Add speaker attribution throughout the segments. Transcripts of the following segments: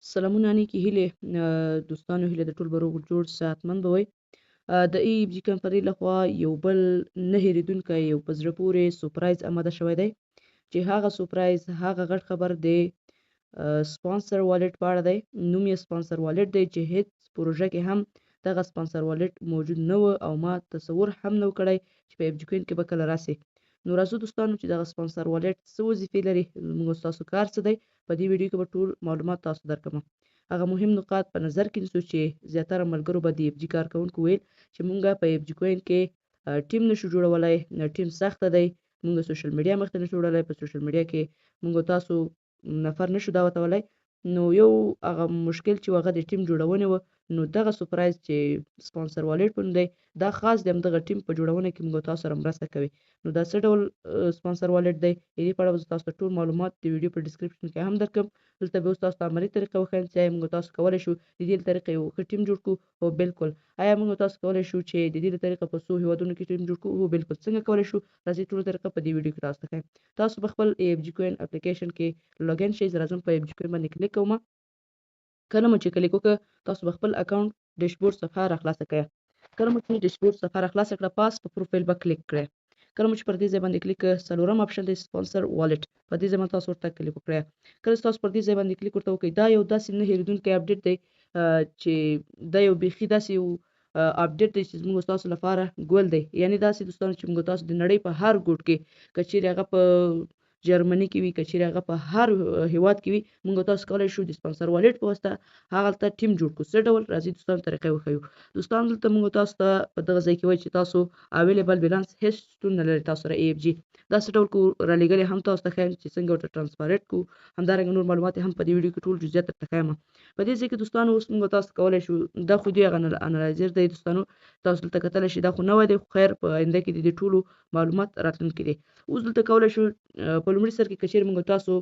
Speaker 1: سلامونه نیکې هیلې دوستانو هیله د ټول به روغ جوړ صحتمند به وئ. د ای اف جي کمپنۍ لخوا یو بل نه هېرېدونکی یو په زړه پورې سورپرایز آماده شوی دی چې هغه سورپرایز هغه غټ خبر د سپانسر والټ په اړه دی. نوم یې سپانسر والټ دی چې هیڅ پروژه کې هم دغه سپانسر والټ موجود نه و او ما تصور هم نه و کړی چې په اف جي کوین کې به کله راسي. نو راځو دوستانو چې دغه سپانسر والټ څه وظیفې لري، موږ ستاسو کار څه دی، په دې ویډیو کې به ټول معلومات تاسو درکړم. هغه مهم نقاط په نظر کې نیسو چې زیاتره ملګرو به د اف جي کارکوونکو ویل چې مونږ په اف جي کوین کې ټیم نشو جوړولای، ټیم سخته دی، مونږ سوشل میډیا مخته نشو وړلای، په سوشل میډیا کې مونږ تاسو نفر نشو دعوتولای. نو یو هغه مشکل چې هغه د ټیم جوړونه و، نو دغه سورپرایز چې سپانسر والټ په نوم دی دا خاص د همدغه ټیم په جوړونه کې موږ تاسو سره مرسته کوي. نو دا څه ډول سپانسر والټ دی، دې په اړه به تاسو ته ټول معلومات د ویډیو په ډسکرپشن کې هم درکړم. دلته به اوس تاسو ته عملي طریقه وښیم چې آیا موږ تاسو کولی شو د دې له طریقې یو ښه ټیم جوړ کړو. هو بالکل. آیا موږ تاسو کولی شو چې د دې له طریقه په څو هیوادونو کې ټیم جوړ کړو؟ هو بالکل. څنګه کولی شو؟ راځئ ټوله طریقه په دې ویډیو کې تاسو ته ښیم. تاسو په خپل اف جي کوین اپلیکیشن کې لاګین شئ. زه راځم په اف جي کوین باندې کلیک کوم. کله مو چې کلیک وکړه تاسو به خپل اکاونټ ډیشبورډ صفحه راخلاصه کړئ. کله مو چې ډیشبورډ صفحه راخلاصه کړه پاس په پروفایل به کلیک کړئ. کله مو چې پر دې ځای باندې کلیک کړئ څلورم آپشن دی سپانسر والټ، په دې ځای باندې تاسو ورته کلیک وکړئ. کله تاسو پر دې ځای باندې کلیک ورته وکړئ دا یو داسې نه هېرېدونکی اپډیټ دی چې دا یو بیخي داسې یو اپډیټ دی چې موږ تاسو لپاره ګول دی. یعنی داسې دوستانو چې موږ تاسو د نړۍ په هر ګوټ کې که چیرې هغه په جرمني کې وي، که چیرې هغه په هر هیواد کې وي، موږ تاسو کولی شو د سپانسر والټ په واسطه هغلته ټیم جوړ کړو. څه ډول؟ راځئ دوستانو طریقه یې وښیو. دوستانو دلته موږ تاسو ته په دغه ځای کې وایي چې تاسو اویلیبل بیلانس هیڅ شتون نه لري تاسو سره ای اف جي. دا څه ډول کړو؟ رالیږلې هم تاسو ته ښیم چې څنګه ورته ټرانسپارنټ کړو. همدارنګه نور معلومات هم په دې ویډیو کې ټول جزئیات درته ښیم. په دې ځای کې دوستانو اوس موږ تاسو کولی شو دا خو دې هغه انالایزر دی دوستانو، تاسو دلته کتلی شئ دا خو نوی دی، خو خیر په آینده کې د دې ټولو معلومات راتلونکي دي. اوس دلته کولی شو په لومړي سر کې که چیرې موږ تاسو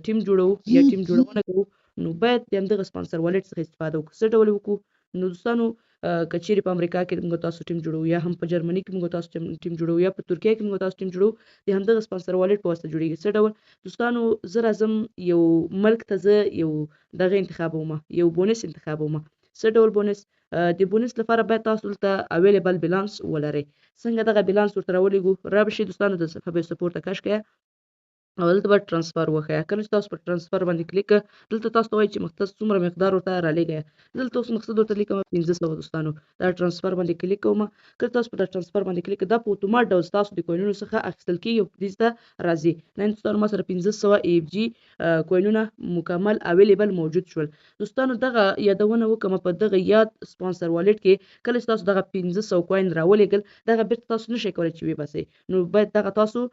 Speaker 1: ټیم جوړوو یا ټیم جوړونه کوو نو باید د همدغه سپانسر والټ څخه استفاده وکړو. څه ډول وکړو؟ نو دوستانو که چیرې په امریکا کې موږ تاسو ټیم جوړوو یا هم په جرمني کې موږ تاسو ټیم جوړوو یا په ترکیه کې موږ تاسو ټیم جوړوو، د همدغه سپانسر والټ په واسطه جوړیږي. څه ډول؟ دوستانو زه راځم یو ملک ته زه یو دغه انتخابوم، یو بونس انتخابوم. څه ډول بونس؟ د بونس لپاره باید تاسو دلته اویلیبل بیلانس ولرئ. څنګه دغه بیلانس ورته راولیږو؟ رابشئ دوستانو د صفحه به سپورټ کش کړئ او دلته به ټرانسفر وښیه. کله چې تاسو په ټرانسفر باندې کلیک کړه دلته تاسو ته وایي چې مختص څومره مقدار ورته رالیږئ. دلته اوس مقصد ورته لیکم 1500 دوستانو. دا ټرانسفر باندې کلیک کوم. کله تاسو په ټرانسفر باندې کلیک دا په اتومات ډول تاسو د کوینونو څخه اخیستل کیږي او دې ته راځي. نن دوستانو ما سره 1500 ای اف جی کوینونه مکمل اویلیبل موجود شول. دوستانو دغه یادونه وکم په دغه یاد سپانسر والټ کې کله چې تاسو دغه 1500 کوین راولېږل دغه بیرته تاسو نشئ کولی چې وباسئ. نو باید دغه تاسو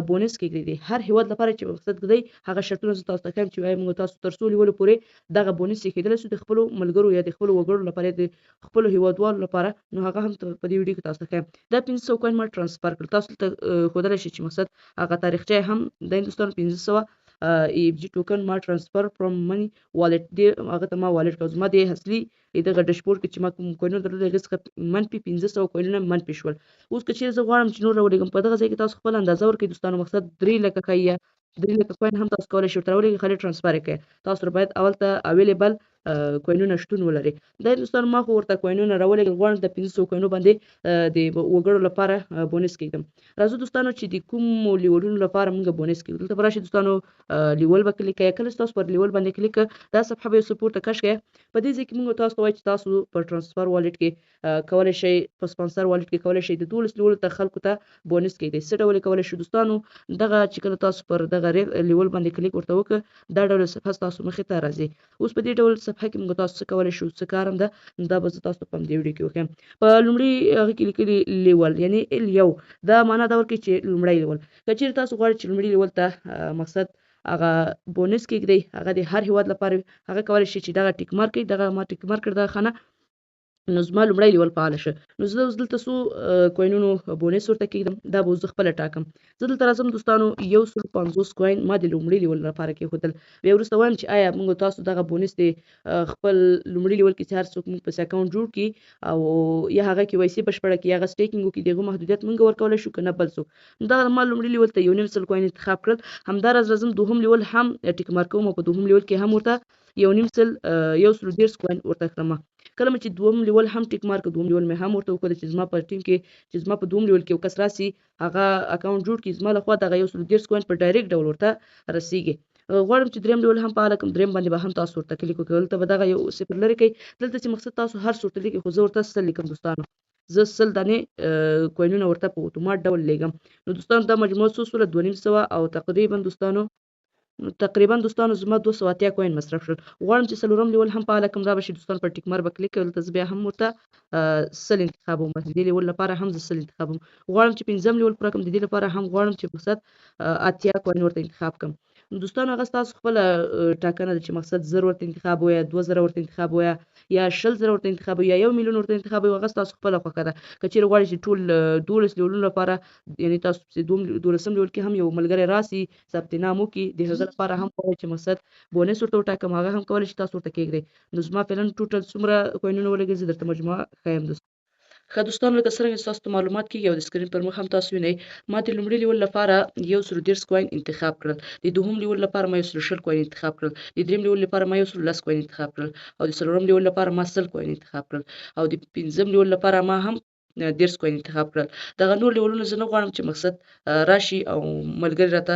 Speaker 1: بونس کې کړئ. هر هیواد لپاره چې مقصد دی هغه شرطونه زه تاسو ته ښیم چې وایي موږ تاسو تر څو لیولو پورې دغه بونس ایښودلی شو د خپلو ملګرو یا د خپلو وګړو لپاره د خپلو هیوادوالو لپاره. نو هغه هم په دې ویډیو کې تاسو ته ښیم. دا 1500 کوین ما ټرانسفر کړل. تاسو ته ښودلی شي چې مقصد هغه تاریخچه هم د هندوستان 1500 ای اف جي ټوکن ما ټرانسفر فرام منی والټ دی هغه ته ما والټ کړ. زما د اصلي دغه ډیشبورډ کې چې ما کوم کوینونه درلودل هغې څخه منفي 1500 کوینونه منفي شول. اوس که چیرې زه غواړم چې نور راولېږم په دغه ځای کې تاسو خپل اندازه ورکړئ دوستانو. مقصد 3 لکه ښایي یا 3 لکه کوین هم تاسو کولی شئ ورته راولېږئ، خالي ټرانسفر یې کړئ. تاسو سره باید اول ته اویلیبل کوینونه شتون ولري. دا دوستانو ما خو ورته کوینونه راولېږل، غواړم د 1500 کوینو باندې د وګړو لپاره بونس کېږدم. راځو دوستانو چې د کومو لیولونو لپاره موږ بونس کېږو. دلته به راشئ دوستانو لیول به کلیک کړئ. کله چې تاسو پر لیول باندې کلیک کړئ دا صفحه به یو پورته کش کړئ. په دې ځای کې موږ تاسو ته وایي چې تاسو په ټرانسفر والټ کې کولی شئ، په سپانسر والټ کې کولی شئ د 12 لیولو ته خلکو ته بونس کېږدئ. څه ډول یې کولی شو دوستانو؟ دغه چې کله تاسو پر دغه لیول باندې کلیک ورته وکړه دا ډول صفحه تاسو مخې ته راځي. اوس په دې ډول صفحه کې موږ تاسو څه کولی شو، څه کار هم ده دا به زه تاسو ته په همدې ویډیو کې وښیم. په لومړي هغې کې لیکلي لیول یعنې L1 دا معنا دا ورکوي چې لومړی لیول. که چیرې تاسو غواړئ چې لومړي لیول ته مقصد هغه بونس کېږدئ، هغه د هر هیواد لپاره هغه کولی شي چې دغه ټیک مارک کړئ. دغه ما ټیک مارک کړ دغه خانه. نو زما لومړی لیول فعاله شه. نو زه اوس دلته څو کوینونو بونس ورته کېږدم، دا به اوس زه خپله ټاکم. زه دلته راځم دوستانو 150 کوین ما د لومړي لیول لپاره کېښودل. بیا وروسته وایم چې آیا موږ تاسو دغه بونس د خپل لومړي لیول کې چې هر څوک موږ پسې اکاونټ جوړ کړي او یا هغه KYC بشپړه کړي یا هغه سټیکینګ وکړي، د هغو محدودیت موږ ورکولی شو که نه بل څوک. نو دغه ما لومړي لیول ته 1.5 کوین انتخاب کړل. همداراز راځم دوهم لیول هم ټیک مارک کوم او په دوهم لیول کې هم ورته 1.5 کوین ورته کړم. کله مې چې دوم لیول هم ټیک مارک دوم لیول مې هم ورته وکړل چې زما په ټیم کې چې زما په دوم لیول کې یو کس راسي هغه اکاونټ جوړ کړي، زما لخوا دغه 1.5 کوین په ډایرکټ ډول ورته رسیږي. غواړم چې دریم لیول هم فعاله کړم، دریم باندې به هم تاسو ورته کلیک وکړئ. دلته به دغه یو صفر لرې کړئ. دلته چې مقصد تاسو هر څه ورته لیکئ، خو زه ورته 100 لیکم دوستانو. زه 100 دانې کوینونه ورته په اتومات ډول لیږم. نو دوستانو دا مجموعه څو شوله 2.5 او تقریبا دوستانو زما 280 کوین مصرف شول. غواړم چې څلورم لیول هم فعاله کړم، را به شي دوستانو پر ټیک مارک به کلیک کوئ. دلته زه بیا هم ورته 100 انتخابوم، د دې لیول لپاره هم زه 100 انتخابوم. غواړم چې پنځم لیول پوره کړم، د دې لپاره هم غواړم چې مقصد 80 کوین ورته انتخاب کړم. نو دوستانو هغه ستاسو خپله ټاکنه ده چې مقصد 1000 ورته انتخابوئ، 2000 ورته انتخابوئ یا 10000 ورته انتخابوئ یا 1 میلیون ورته انتخابوئ، هغه ستاسو خپله خوښه ده. که چیرې غواړئ چې ټول 12 لیولونو لپاره یعنې تاسو چې 12 لیول کې هم یو ملګری راسي ثبت نام وکړي، د هغه لپاره هم غواړئ چې مقصد بونس ورته وټاکم، هغه هم کولی شي تاسو ورته کېږدئ. نو زما فعلا ټوټل څومره کوینونه ولګېدل زه درته مجموعه ښیم. ښه دوستانو لکه څرنګه چې تاسو ته معلومات کېږي او د سکرین پر مخ هم تاسو وینئ، ما د لومړي لیول لپاره 130 کوین انتخاب کړل، د دوهم لیول لپاره ما 120 کوین انتخاب کړل، د دریم لیول لپاره ما 110 کوین انتخاب کړل او د څلورم لیول لپاره ما 100 کوین انتخاب کړل او د پنځم لیول لپاره ما هم 10 کوین انتخاب کړل. دغه نور لیولونه زه نه غواړم چې مقصد راشي او ملګري راته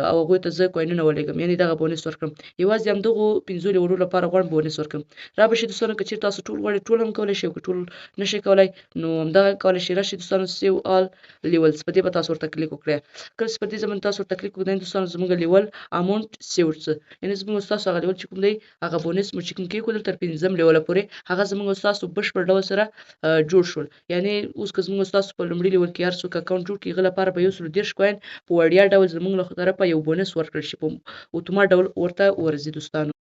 Speaker 1: او هغوی ته زه کوینونه ولېږم، یعنې دغه بونس ورکړم. یوازې همدغو 5 لیولو لپاره غواړم بونس ورکړم. را به شي دوستانو که چېرې تاسو ټول غواړئ ټول هم کولی شئ او که ټول نشئ کولی نو همدغه کولی شئ راشئ دوستانو سیو آل لیولز په دې به تاسو ورته کلیک وکړئ. کله چې په دې ځای باندې تاسو ورته کلیک وکړئ دوستانو زموږ لیول اماونټ سیوډ څه، یعنې زموږ ستاسو هغه لیول چې کوم دی هغه بونس مو چې کوم کېښودل تر 5م لیوله پورې هغه زموږ ستاسو بشپړ ډول سره جوړ شول. یعنې اوس که زموږ ستاسو په لومړي لیول کې هر څوک اکاونټ جوړ کړي هغه لپاره به 130 کوین په وړیا ډول زموږ له طرفه یو بونس ورکړل شي، په اتومات ډول ورته ورځي دوستانو.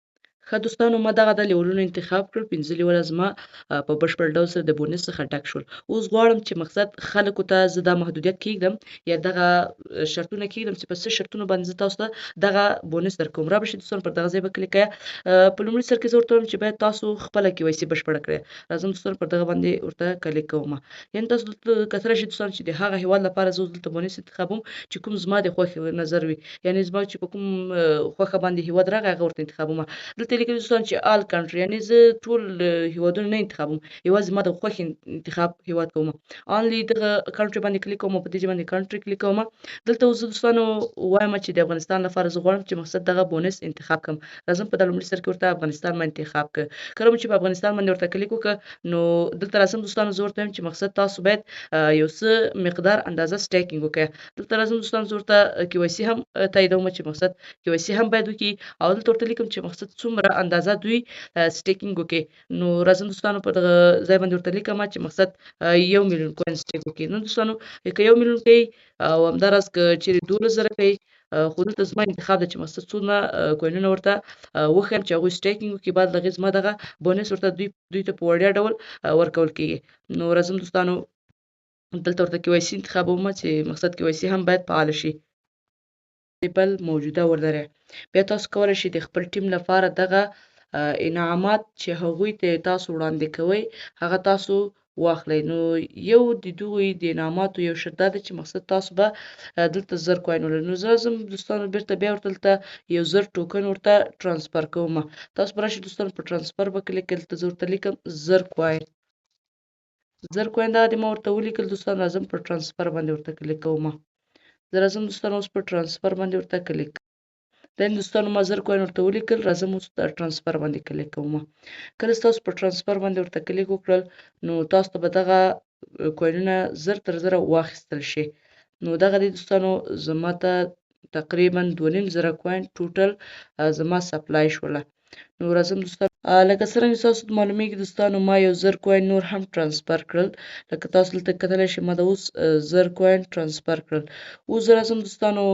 Speaker 1: ښه دوستانو ما دغه د لیولونه انتخاب کړل، 5 لیوله زما په بشپړ ډول سره د بونس څخه ډک شول. اوس غواړم چې مقصد خلکو ته زه دا محدودیت کېږدم یا دغه شرطونه کېږدم چې په څه شرطونو باندې زه تاسو ته دغه بونس درکوم. را به شي دوستانو پر دغه ځای به کلیک کړئ. په لومړي سر کې زه ورته وایم چې باید تاسو خپله KYC بشپړه کړئ. راځم دوستانو پر دغه باندې ورته کلیک کوم. یعنې تاسو دلته کتلی شئ دوستانو چې د هغه هېواد لپاره زه اوس دلته بونس انتخابوم چې کوم زما د خوښې نظر وي، یعنې زما چې په کوم خوښه باندې هېواد راغی هغه ورته انتخابوم. دلته لیکلي دوستانو چې آل کنټري، یعنې زه ټول هېوادونه نه انتخابوم، یوازې ما د خوښې انتخاب هېواد کوم. آنلی دغه کنټري باندې کلیک کوم، په دې ځای باندې کنټري کلیک کوم. دلته اوس زه دوستانو وایم چې د افغانستان لپاره زه غواړم چې مقصد دغه بونس انتخاب کړم. راځم په دا لومړي سر کې ورته افغانستان باندې انتخاب کړه. کله مو چې په افغانستان باندې ورته کلیک وکړه نو دلته راځم دوستانو زه ورته وایم چې مقصد تاسو باید یو څه مقدار اندازه سټیکینګ وکړئ. دلته راځم دوستانو زه ورته KYC هم تاییدوم چې مقصد KYC هم باید وکړي او دلته ورته لیکم چې مقصد څومره اندازه دوی سټیکینګ وکړي. نو راځم دوستانو په دغه ځای باندې ورته لیکم چې مقصد 1 میلیون کوین سټیک وکړي. نو دوستانو که 1 میلیون کوي او همداراز که چیرې 12,000 کوي، خو دلته زما انتخاب ده چې مقصد څومره کوینونه ورته وښیم چې هغوی سټیکینګ وکړي، بعد له هغې زما دغه بونس ورته دوی ته په وړیا ډول ورکول کېږي. نو راځم دوستانو دلته ورته KYC انتخابوم چې مقصد KYC هم باید فعاله شي. بل موجوده ولرئ. بیا تاسو کولی شئ د خپل ټیم لپاره دغه انعامات چې هغوی ته تاسو وړاندې کوئ هغه تاسو واخلئ. نو یو د دغوی د انعاماتو یو شرط دا دی چې مقصد تاسو به دلته 1000 کوین ولرئ. نو زه راځم دوستانو بېرته بیا ورته دلته 1000 ټوکن ورته ټرانسفر کوم. تاسو به راشئ دوستانو په ټرانسفر به کلیک کړئ. دلته زه ورته لیکم 1000 کوین. 1000 کوین دا د ما ورته ولیکل دوستانو. راځم په ټرانسفر باندې ورته کلیک کوم. زه راځم دوستانو اوس په ټرانسفر باندې ورته کلیک. دین دوستانو ما 1000 کوین ورته ولیکل. راځم اوس ټرانسفر باندې کلیک کوم. کله چې تاسو په ټرانسفر باندې ورته کلیک وکړل نو تاسو ته به دغه کوینونه 1000 تر 1000 واخیستل شي. نو دغه دی دوستانو زما ته تقریبا 2500 کوین ټوټل زما سپلای شوله. نو راځم دوستانو لکه څرنګه تاسو ته معلومیږي دوستانو ما یو 1000 کوین نور هم ترانسفر کړل. لکه تاسو دلته کتلی شئ ما د اوس 1000 کوین ترانسفر کړل. اوس زه راځم دوستانو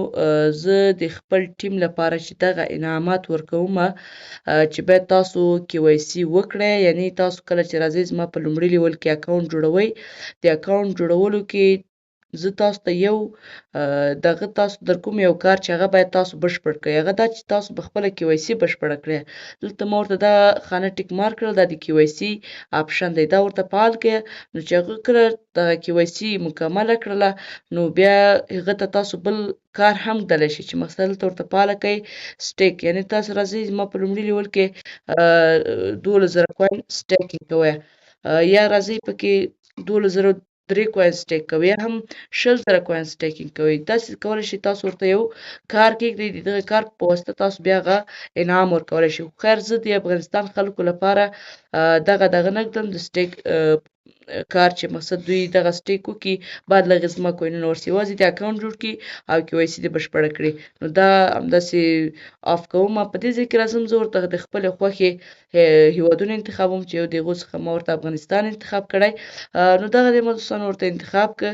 Speaker 1: زه د خپل ټیم لپاره چې دغه انعامات ورکومه چې باید تاسو KYC وکړئ. یعنې تاسو کله چې راځئ زما په لومړي لیول کې اکاونټ جوړوئ. د اکاونټ جوړولو کې زه تاسو ته یو دغه تاسو در کوم یو کار چې هغه باید تاسو بشپړ کړئ. هغه دا چې تاسو په خپله KYC بشپړه کړئ. دلته ما ورته دا خانه ټیک مارک کړل دا د KYC آپشن دی. دا ورته فعال کړئ. نو چې هغه کله دغه KYC مکمله کړله نو بیا هغه ته تاسو بل کار هم ږدلی شئ چې مثلا دلته ورته فعاله کړئ سټیک. یعنې تاسو راځئ زما په لومړي لیول کې 12000 کوین سټیکینګ کوئ یا راځئ پکې 12003 کوین سټیک کوئ یا هم 10000 کوین سټیکینګ کوئ. داسې کولی شئ تاسو ورته یو کار کېږدئ د دغه کار په واسطه تاسو بیا هغه انعام ورکولی شئ. خو خیر زه د افغانستان خلکو لپاره دغه نه ږدم د سټیک کار چې مقصد دوی دغه سټیک وکړي باید له هغې زما کوینونه ورسي. یوازې د اکاونټ جوړ کړي او KYC دې بشپړه کړي. نو دا همداسې آف کومه. په دې ځای کې راځم زه ورته د خپلې خوښې هیوادونه انتخابوم چې یو د هغو څخه ما ورته افغانستان انتخاب کړی. نو دغه دی ما دوستانو ورته انتخاب کړ.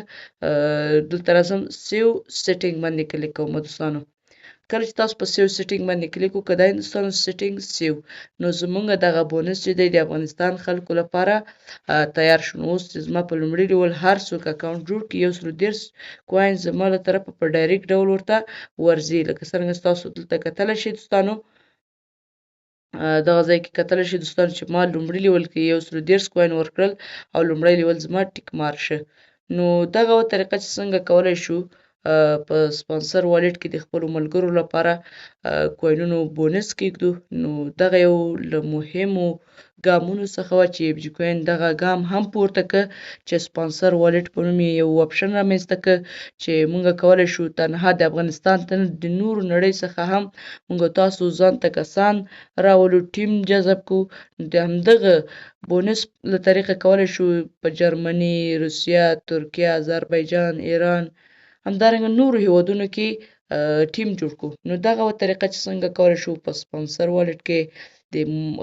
Speaker 1: دلته راځم سیو سیټینګ باندې کلیک کوم دوستانو. کله چې تاسو په سیو سیټینګ باندې کلیک وکړئ دا دوستانو سیټینګ سیو نو زمونږ دغه بونس چې دی د افغانستان خلکو لپاره تیار شو. نو اوس چې زما په لومړي ډول هر څوک اکاونټ جوړ کړي 130 کوین زما له طرفه په ډایرکټ ډول ورته ورځي. لکه څرنګه تاسو دلته کتلی شئ دوستانو دغه ځای کې کتلی شئ دوستانو چې ما لومړي لیول کې 130 کوین ورکړل او لومړی لیول زما ټیک مارک شه. نو دغه طریقه چې څنګه کولی شو په سپانسر والټ کې د خپلو ملګرو لپاره کوینونو بونس کېږدو. نو دغه یو له مهمو ګامونو څخه وه چې FG کوین دغه ګام هم پورته کړ چې سپانسر والټ په نوم یې یو اپشن رامنځته کړ چې موږ کولی شو تنها د افغانستان ته نه د نورو نړۍ څخه هم موږ تاسو ځان ته کسان راولو ټیم جذب کړو. د همدغه بونس له طریقه کولی شو په جرمني، روسیه، ترکیه، آذربایجان، ایران همدارنګه نورو هیوادونو کې ټیم جوړ کړو. نو دغه طریقه چې څنګه کولی شو په سپانسر والټ کې د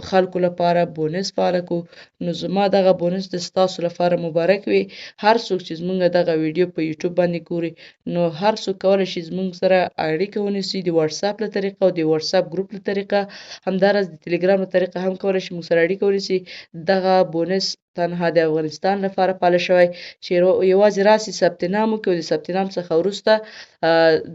Speaker 1: خلکو لپاره بونس فعاله کړو. نو زما دغه بونس د ستاسو لپاره مبارک وي. هر څوک چې زمونږ دغه ویډیو په یوټیوب باندې ګوري نو هر څوک کولی شي زمونږ سره اړیکه ونیسي د واتساپ له طریقه او د واتساپ ګروپ له طریقه همداراز د تلیګرام له طریقه هم کولی شي موږ سره اړیکه ونیسي. دغه بونس تنها د افغانستان لپاره پاله شوی چې یوازې راسي ثبت نام وکړي او د ثبت نام څخه وروسته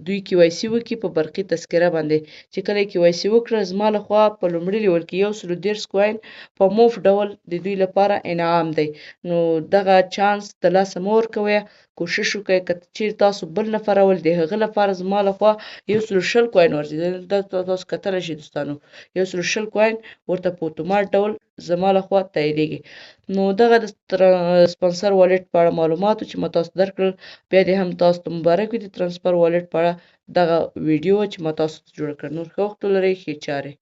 Speaker 1: دوی KYC وکړي په برقي تذکره باندې. چې کله یې KYC وکړه زما لخوا په لومړي لیول کې 130 کوین په موف ډول د دوی لپاره انعام دی. نو دغه چانس د لاسه مه ورکوئ. کوشش وکړئ که چیرې تاسو بل نفر راولئ د هغه لپاره زما لخوا 120 کوین ورځي. دلته تاسو کتلی شئ دوستانو 120 کوین ورته په اتومات ډول زما لخوا تاییدیږي. نو دغه د سپانسر والټ په اړه معلوماتو چې ما تاسو درکړل بیا دې هم تاسو ته مبارک وي د ترانسفر والټ په اړه دغه ویډیو چې ما تاسو ته جوړه کړه. نور ښه وخت ولرئ، ښې چارې.